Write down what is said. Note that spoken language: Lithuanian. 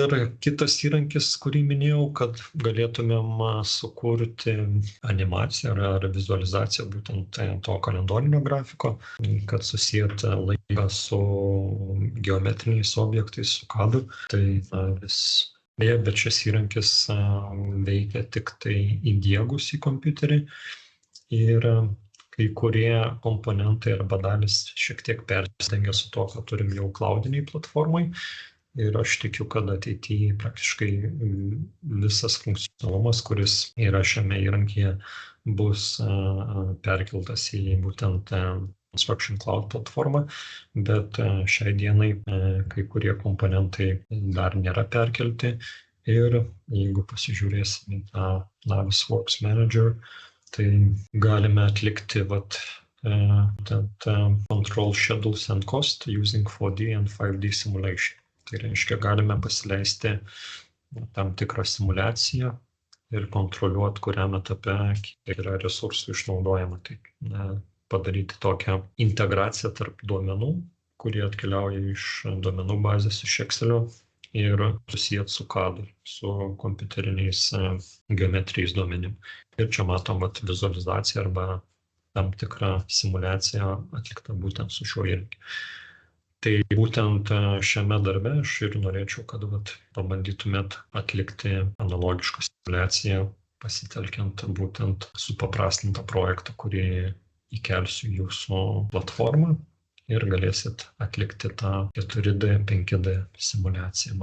Ir kitas įrankis, kurį minėjau, kad galėtumėm sukurti animaciją ar vizualizaciją būtent to kalendorinio grafiko, kad susijęti laiką su geometriniais objektais, su kadu. Tai beje, bet šis įrankis veikia tik tai įdiegus į kompiuterį ir kai kurie komponentai arba dalis šiek tiek persidengia su to, ką turim jau cloudiniai platformai. Ir aš tikiu, kad ateityje praktiškai visas funkcionalumas, kuris yra šiame įrankyje, bus perkeltas į būtent Construction Cloud platformą, bet šiai dienai kai kurie komponentai dar nėra perkelti. Ir jeigu pasižiūrėsime tą Navisworks Manager, tai galime atlikti control schedules and cost using 4D and 5D simulation. Tai reiškia, galime pasileisti tam tikrą simulaciją ir kontroliuoti, kuriam etape kiek yra resursų išnaudojama. Tai padaryti tokią integraciją tarp duomenų, kurie atkeliauja iš duomenų bazės iš Excelio ir susijęti su kadu, su kompiuteriniais geometrijais duomenim. Ir čia matom vizualizaciją arba tam tikrą simulaciją atliktą būtent su šiuo įrankiu. Tai būtent šiame darbe aš ir norėčiau, kad pabandytumėt atlikti analogišką simulaciją, pasitelkiant būtent supaprastintą projektą, kurį įkelsiu jūsų platformą ir galėsit atlikti tą 4D, 5D simulaciją.